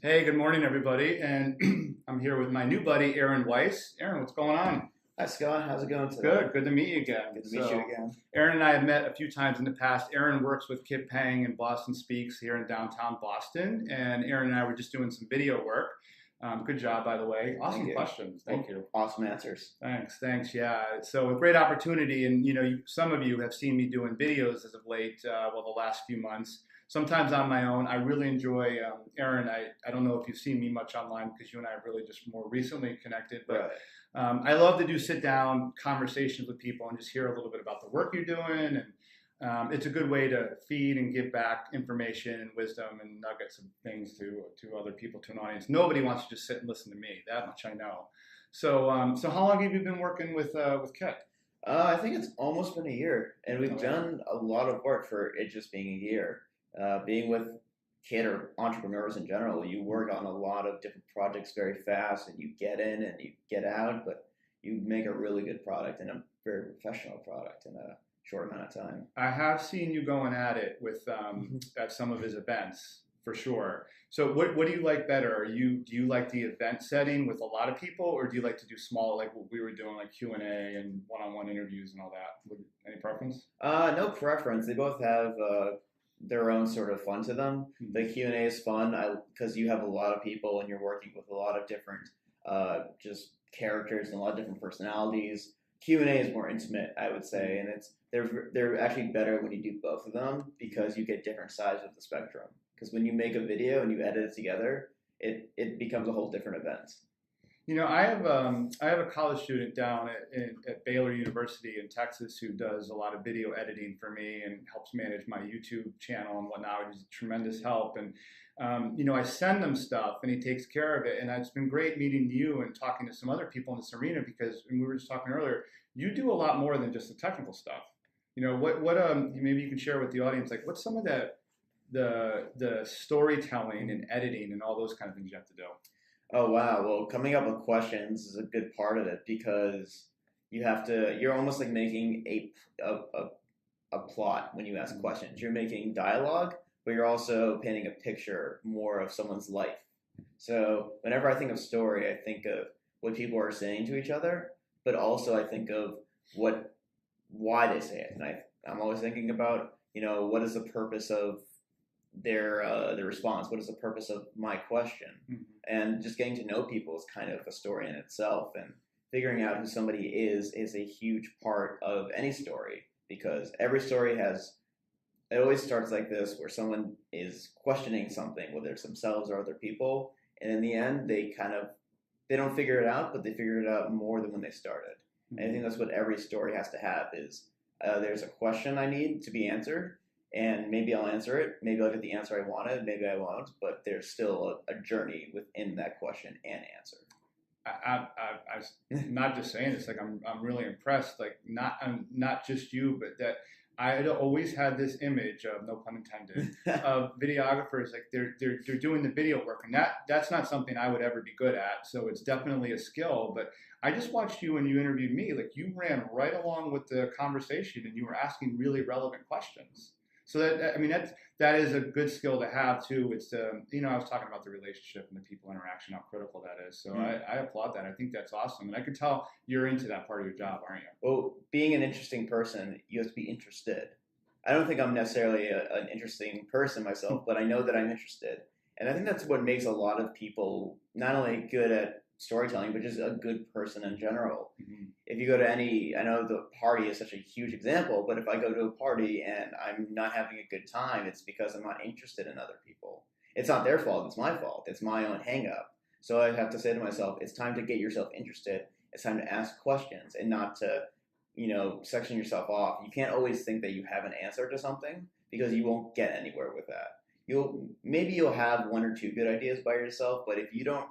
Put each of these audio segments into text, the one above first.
Hey, good morning, everybody. And I'm here with my new buddy, Aaron Weiss. Aaron, what's going on? Hi Scott, how's it going today? Good to meet you again. Good to meet you again. Aaron and I have met a few times in the past. Aaron works with Kip Pang and Boston Speaks here in downtown Boston. And Aaron and I were just doing some video work. Good job, by the way. Awesome questions. Thank you. Awesome answers. Thanks. Yeah. So a great opportunity. And, some of you have seen me doing videos as of late, the last few months. Sometimes on my own. I really enjoy Aaron. I don't know if you've seen me much online because you and I have really just more recently connected, but I love to do sit down conversations with people and just hear a little bit about the work you're doing. And it's a good way to feed and give back information and wisdom and nuggets of things to other people, to an audience. Nobody wants to just sit and listen to me. That much I know. So how long have you been working with Kit? I think it's almost been a year, and we've done a lot of work for it just being a year. Being with kid or entrepreneurs in general, you work on a lot of different projects very fast, and you get in and you get out, but you make a really good product and a very professional product in a short amount of time. I have seen you going at it with at some of his events for sure. So what do you like better? Do you like the event setting with a lot of people, or do you like to do small, like what we were doing, like Q&A and one-on-one interviews and all that? Any preference? No preference. They both have their own sort of fun to them. The Q&A is fun because you have a lot of people and you're working with a lot of different just characters and a lot of different personalities. Q&A is more intimate, I would say, and they're actually better when you do both of them because you get different sides of the spectrum. Because when you make a video and you edit it together, it becomes a whole different event. I have a college student down at Baylor University in Texas who does a lot of video editing for me and helps manage my YouTube channel and whatnot. He's a tremendous help. And, I send him stuff and he takes care of it. And it's been great meeting you and talking to some other people in this arena because, and we were just talking earlier, you do a lot more than just the technical stuff. Maybe you can share with the audience, like what's some of the storytelling and editing and all those kind of things you have to do? Oh, wow. Well, coming up with questions is a good part of it because you're almost like making a plot when you ask questions. You're making dialogue, but you're also painting a picture more of someone's life. So whenever I think of story, I think of what people are saying to each other, but also I think of why they say it. And I'm always thinking about, what is the purpose of their response? What is the purpose of my question? And just getting to know people is kind of a story in itself. And figuring out who somebody is a huge part of any story because every story it always starts like this where someone is questioning something, whether it's themselves or other people. And in the end, they don't figure it out, but they figure it out more than when they started. And I think that's what every story has to have is there's a question I need to be answered. And maybe I'll answer it. Maybe I'll get the answer I wanted. Maybe I won't. But there's still a journey within that question and answer. I'm not just saying this. Like I'm really impressed. Like not just you, but that I had always had this image of, no pun intended, of videographers. Like they're doing the video work, and that's not something I would ever be good at. So it's definitely a skill. But I just watched you when you interviewed me. Like you ran right along with the conversation, and you were asking really relevant questions. So that is a good skill to have too. It's I was talking about the relationship and the people interaction, how critical that is. So I applaud that. I think that's awesome, and I could tell you're into that part of your job, aren't you? Well, being an interesting person, you have to be interested. I don't think I'm necessarily an interesting person myself, but I know that I'm interested, and I think that's what makes a lot of people not only good at storytelling, but just a good person in general. If you go to I know the party is such a huge example, but if I go to a party and I'm not having a good time, it's because I'm not interested in other people. It's not their fault, it's my fault. It's my own hang up. So I have to say to myself, it's time to get yourself interested. It's time to ask questions and not to, section yourself off. You can't always think that you have an answer to something because you won't get anywhere with that. Maybe you'll have one or two good ideas by yourself, but if you don't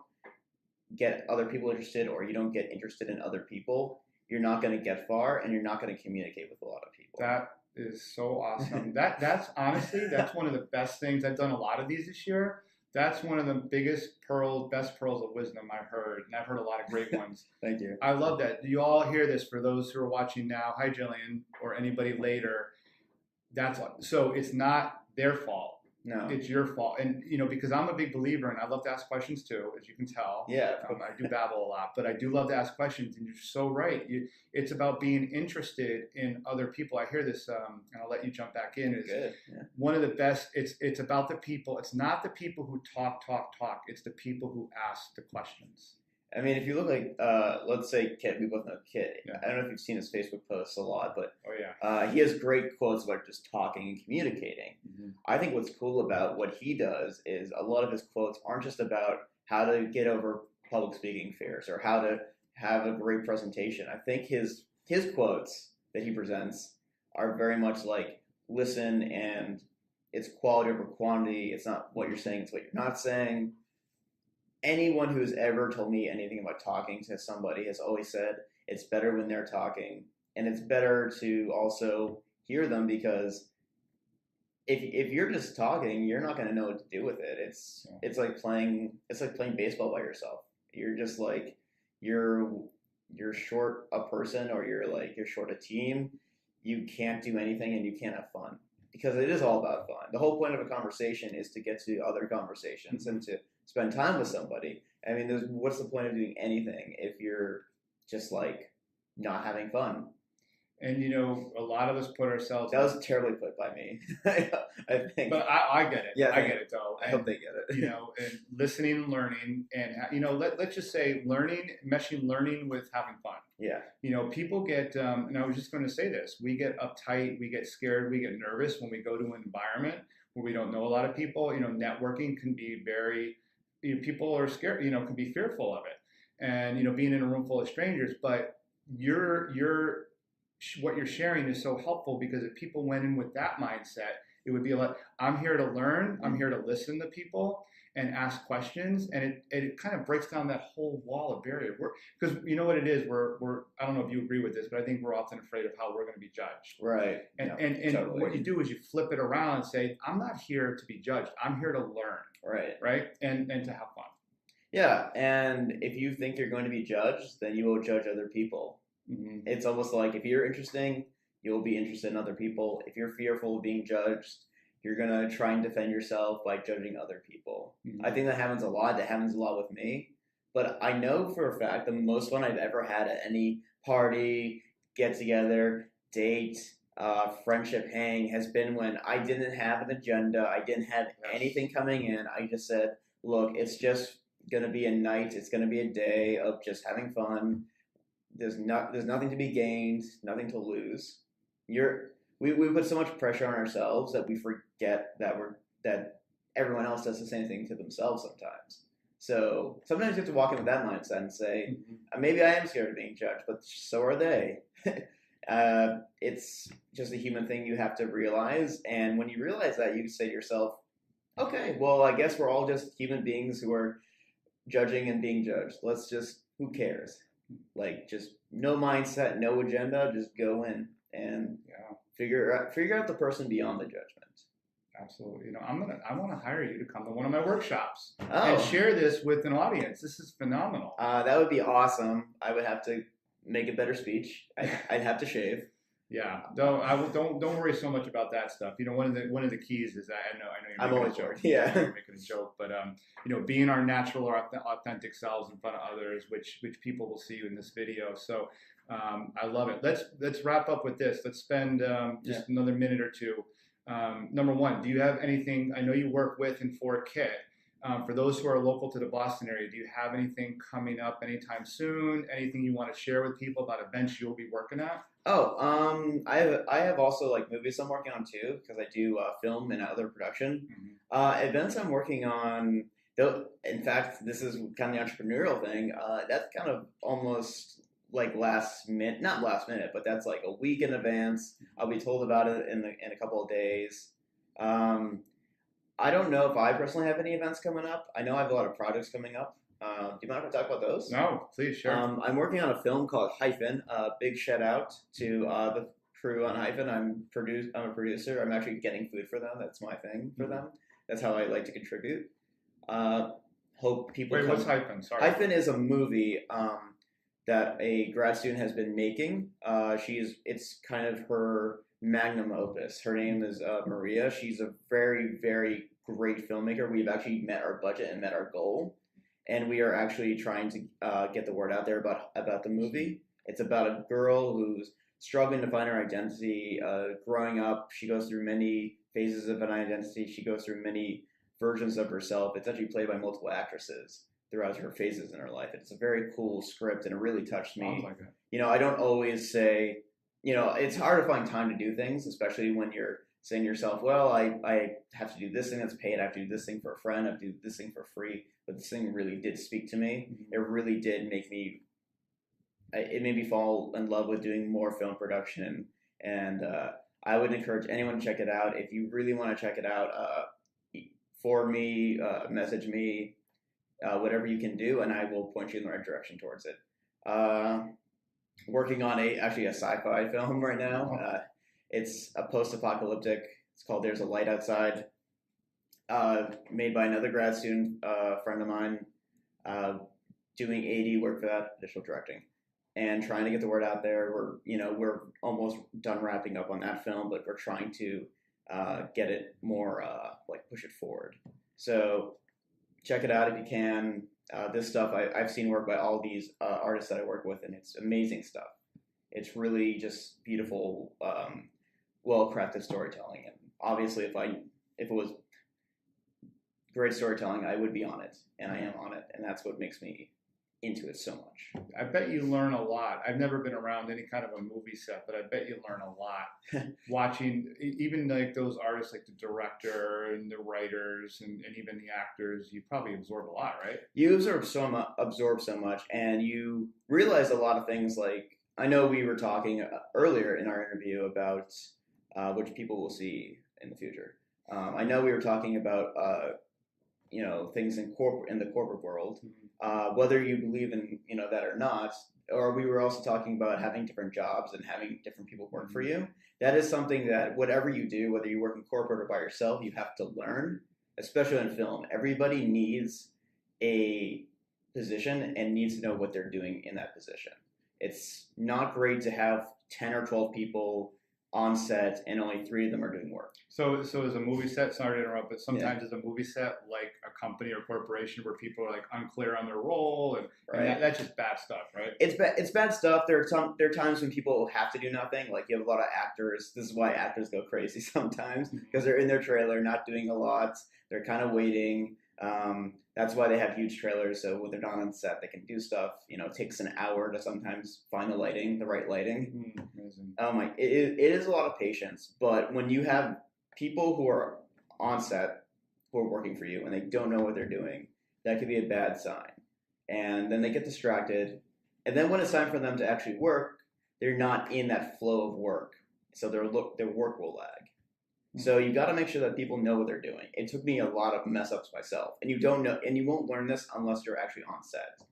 get other people interested or you don't get interested in other people, you're not going to get far and you're not going to communicate with a lot of people. That is so awesome. That's honestly, that's one of the best things. I've done a lot of these this year. That's one of the best pearls of wisdom I've heard. And I've heard a lot of great ones. Thank you. I love that. You all hear this for those who are watching now. Hi, Jillian, or anybody later. So it's not their fault. No. it's your fault. And because I'm a big believer, and I love to ask questions too, as you can tell. Yeah. I do babble a lot, but I do love to ask questions. And you're so right. It's about being interested in other people. I hear this, and I'll let you jump back in. Is Good. Yeah. one of the best. It's about the people. It's not the people who talk. It's the people who ask the questions. I mean, if you look like, let's say Kit, we both know Kit. Yeah. I don't know if you've seen his Facebook posts a lot, but Oh yeah. he has great quotes about just talking and communicating. Mm-hmm. I think what's cool about what he does is a lot of his quotes aren't just about how to get over public speaking fears or how to have a great presentation. I think his quotes that he presents are very much like listen, and it's quality over quantity. It's not what you're saying, it's what you're not saying. Anyone who's ever told me anything about talking to somebody has always said it's better when they're talking, and it's better to also hear them, because if you're just talking, you're not going to know what to do with it. It's like playing baseball by yourself. You're just like you're short a person, or you're short a team. You can't do anything and you can't have fun, because it is all about fun. The whole point of a conversation is to get to other conversations and to spend time with somebody. I mean, what's the point of doing anything if you're just like not having fun? And a lot of us put ourselves. That was terribly put by me. I think. But I get it. Yeah, I get it though. I hope they get it. And listening and learning, and let's just say meshing learning with having fun. Yeah. People get, and I was just going to say this: we get uptight, we get scared, we get nervous when we go to an environment where we don't know a lot of people. Networking can be very, people are scared. Can be fearful of it, and being in a room full of strangers. But what you're sharing is so helpful, because if people went in with that mindset, it would be like, I'm here to learn, I'm here to listen to people and ask questions, and it kind of breaks down that whole wall of barrier. Because you know what it is, we're I don't know if you agree with this, but I think we're often afraid of how we're going to be judged. Right. And Totally. what you do is you flip it around and say, I'm not here to be judged, I'm here to learn. Right. Right. And to have fun. Yeah, and if you think you're going to be judged, then you will judge other people. Mm-hmm. It's almost like if you're interesting, you'll be interested in other people. If you're fearful of being judged, you're going to try and defend yourself by judging other people. Mm-hmm. I think that happens a lot. That happens a lot with me. But I know for a fact the most fun I've ever had at any party, get together, date, friendship hang has been when I didn't have an agenda. I didn't have anything coming in. I just said, look, it's just going to be a night. It's going to be a day of just having fun. There's nothing to be gained, nothing to lose. We put so much pressure on ourselves that we forget that everyone else does the same thing to themselves sometimes. So sometimes you have to walk in with that mindset and say, maybe I am scared of being judged, but so are they. It's just a human thing you have to realize, and when you realize that, you say to yourself, okay, well, I guess we're all just human beings who are judging and being judged. Who cares? Like, just no mindset, no agenda, just go in and figure out the person beyond the judgment. Absolutely. I want to hire you to come to one of my workshops and share this with an audience. This is phenomenal. That would be awesome. I would have to make a better speech. I'd have to shave. Yeah, don't worry so much about that stuff. One of the keys is that I know you're making a joke. Yeah, you're making a joke, but being our natural or authentic selves in front of others, which people will see in this video. So I love it. Let's wrap up with this. Let's spend just another minute or two. Number one, do you have anything? I know you work with and for Kit. For those who are local to the Boston area, do you have anything coming up anytime soon? Anything you want to share with people about events you'll be working at? I have also like movies I'm working on too, because I do film and other production. Events I'm working on, though. In fact, this is kind of the entrepreneurial thing. That's kind of almost like not last minute, but that's like a week in advance. I'll be told about it in a couple of days. I don't know if I personally have any events coming up. I know I have a lot of projects coming up. Do you mind if I talk about those? No, please, sure. I'm working on a film called Hyphen. Big shout out to the crew on Hyphen. I'm a producer. I'm actually getting food for them. That's my thing for them. That's how I like to contribute. Hope people. Wait, what's Hyphen? Sorry. Hyphen is a movie that a grad student has been making. It's kind of her magnum opus. Her name is Maria. She's a very, very great filmmaker. We've actually met our budget and met our goal, and we are actually trying to get the word out there about the movie. It's about a girl who's struggling to find her identity. Growing up, she goes through many phases of an identity. She goes through many versions of herself. It's actually played by multiple actresses throughout her phases in her life. It's a very cool script, and it really touched me. Sounds like it. You know, I don't always say, you know, it's hard to find time to do things, especially when you're saying to yourself, well, I have to do this thing that's paid. I have to do this thing for a friend. I have to do this thing for free. But this thing really did speak to me. Mhm. It really did make me, it made me fall in love with doing more film production. And I would encourage anyone to check it out. If you really want to check it out, for me, message me, whatever you can do, and I will point you in the right direction towards it. Working on actually a sci-fi film right now. It's a post-apocalyptic. It's called There's a Light Outside. Made by another grad student friend of mine, doing AD work for that, additional directing, and trying to get the word out there. We're almost done wrapping up on that film, but we're trying to get it more push it forward. So check it out if you can. This stuff I've seen work by all these artists that I work with, and it's amazing stuff. It's really just beautiful, well-crafted storytelling. And obviously, if it was great storytelling, I would be on it, and I am on it, and that's what makes me into it so much. I bet you learn a lot. I've never been around any kind of a movie set, but I bet you learn a lot watching even like those artists, like the director and the writers and even the actors. You probably absorb a lot, right? You absorb so much, and you realize a lot of things. Like, I know we were talking earlier in our interview about which people will see in the future. I know we were talking about things in the corporate world, whether you believe in that or not. Or we were also talking about having different jobs and having different people work for you. That is something that whatever you do, whether you work in corporate or by yourself, you have to learn, especially in film. Everybody needs a position and needs to know what they're doing in that position. It's not great to have 10 or 12 people on set and only 3 of them are doing work. So as a movie set, sorry to interrupt, but sometimes as a movie set, like a company or corporation where people are like unclear on their role, and that's just bad stuff, right? It's bad stuff. There are times when people have to do nothing. Like, you have a lot of actors. This is why actors go crazy sometimes, because they're in their trailer, not doing a lot. They're kind of waiting. That's why they have huge trailers. So when they're not on set, they can do stuff. It takes an hour to sometimes find the right lighting. Amazing. It is a lot of patience. But when you have people who are on set who are working for you and they don't know what they're doing, that could be a bad sign. And then they get distracted. And then when it's time for them to actually work, they're not in that flow of work. So their work will lag. So you got to make sure that people know what they're doing. It took me a lot of mess ups myself, and you don't know, and you won't learn this unless you're actually on set.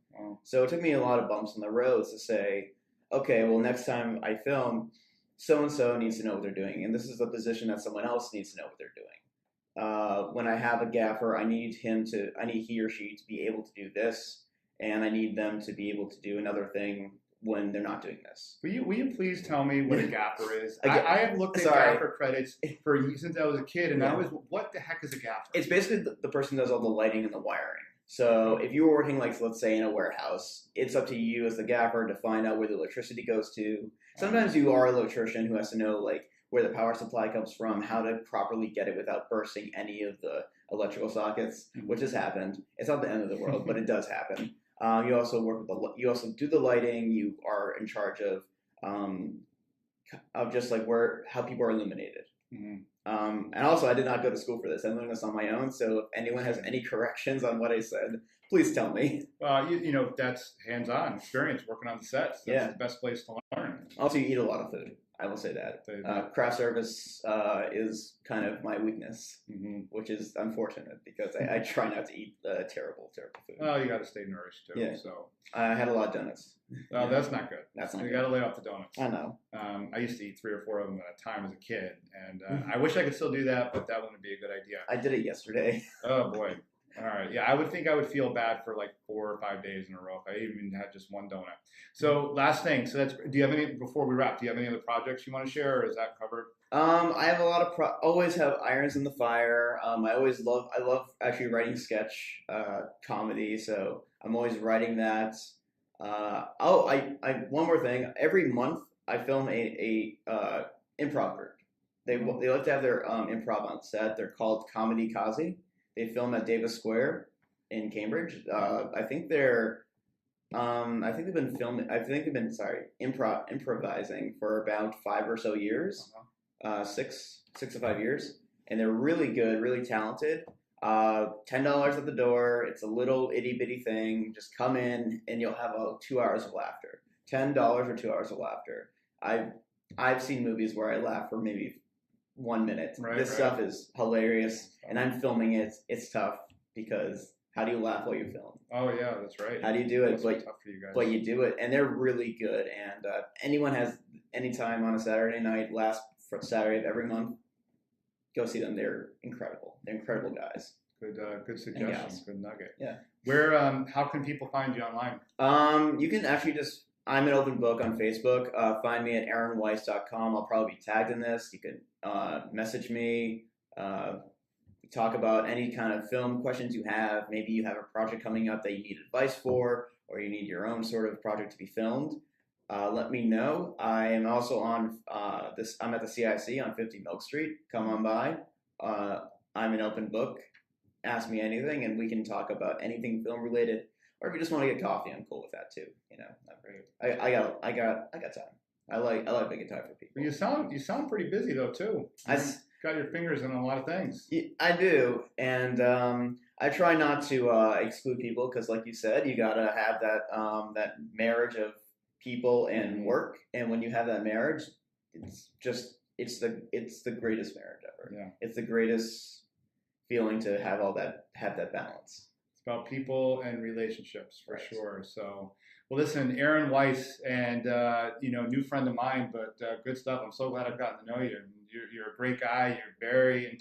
So it took me a lot of bumps in the roads to say, okay, well, next time I film, so and so needs to know what they're doing, and this is the position that someone else needs to know what they're doing. When I have a gaffer, I need he or she to be able to do this, and I need them to be able to do another thing when they're not doing this. Will you please tell me what a gaffer is? I have looked at gaffer credits since I was a kid, and what the heck is a gaffer? It's basically the person who does all the lighting and the wiring. So if you were working, like, let's say in a warehouse, it's up to you as the gaffer to find out where the electricity goes to. Sometimes you are an electrician who has to know, like, where the power supply comes from, how to properly get it without bursting any of the electrical sockets, which has happened. It's not the end of the world, but it does happen. You also work with you also do the lighting. You are in charge of just like how people are illuminated. And also, I did not go to school for this. I learned this on my own. So if anyone has any corrections on what I said, please tell me. Well, that's hands-on experience working on the sets. That's the best place to learn. Also, you eat a lot of food. I will say that. Craft service is kind of my weakness, which is unfortunate because I try not to eat terrible food. Well, you got to stay nourished too. Yeah. So I had a lot of donuts. Oh, that's not good. That's not You good. got to lay off the donuts. I know. I used to eat 3 or 4 of them at a time as a kid, and I wish I could still do that, but that wouldn't be a good idea. I did it yesterday. Oh boy. All right. Yeah, I would think I would feel bad for like 4 or 5 days in a row if I even had just one donut. So last thing. So that's. Do you have any before we wrap? Do you have any other projects you want to share, or is that covered? I have a lot of always have irons in the fire. I love actually writing sketch comedy, so I'm always writing that. One more thing. Every month I film a improv group. They like to have their improv on set. They're called Comedy Kazi. They film at Davis Square in Cambridge. I think they've been filming. I think they've been improvising for about 5 or so years, Uh-huh. 6 to 5 years, and they're really good, really talented. $10 at the door. It's a little itty bitty thing. Just come in and you'll have 2 hours of laughter. $10 or 2 hours of laughter. I've seen movies where I laugh for maybe 1 minute. Right. This Right. stuff is hilarious, and I'm filming it. It's tough because how do you laugh while you film? Oh yeah, that's right. How do you do it? Must be tough for you guys. But you do it, and they're really good. And anyone has any time on a Saturday night, last Saturday of every month, go see them. They're incredible. They're incredible guys. Good suggestion. Good nugget. Yeah. Where? How can people find you online? You can actually I'm an open book on Facebook. Find me at aaronweiss.com. I'll probably be tagged in this. You can message me. Talk about any kind of film questions you have. Maybe you have a project coming up that you need advice for, or you need your own sort of project to be filmed. Let me know. I am also on I'm at the CIC on 50 Milk Street. Come on by. I'm an open book. Ask me anything, and we can talk about anything film related. Or if you just want to get coffee, I'm cool with that too. I got time. I like making time for people. You sound pretty busy though too. Got your fingers in a lot of things. I do, and I try not to exclude people because, like you said, you gotta have that marriage of people and work. And when you have that marriage, it's the greatest marriage ever. Yeah. It's the greatest feeling to have that balance. It's about people and relationships for Right. sure. So, well, listen, Aaron Weiss, and new friend of mine, but good stuff. I'm so glad I've gotten to know you. You're a great guy. You're very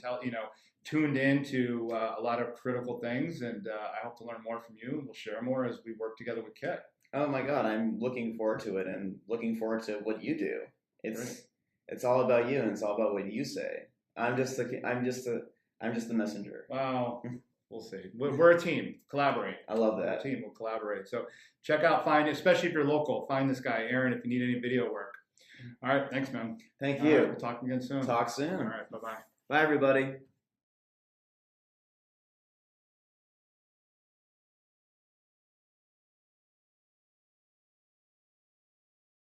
tuned in to a lot of critical things, and I hope to learn more from you. We'll share more as we work together with Kit. Oh my God, I'm looking forward to it, and looking forward to what you do. Great. It's all about you, and it's all about what you say. I'm just the messenger. Wow. We'll see. We're a team. Collaborate. I love We're a that. team. We'll collaborate. So especially if you're local, find this guy, Aaron, if you need any video work. All right. Thanks, man. Thank All you. right, we'll talk again soon. Talk soon. All right. Bye-bye. Bye, everybody.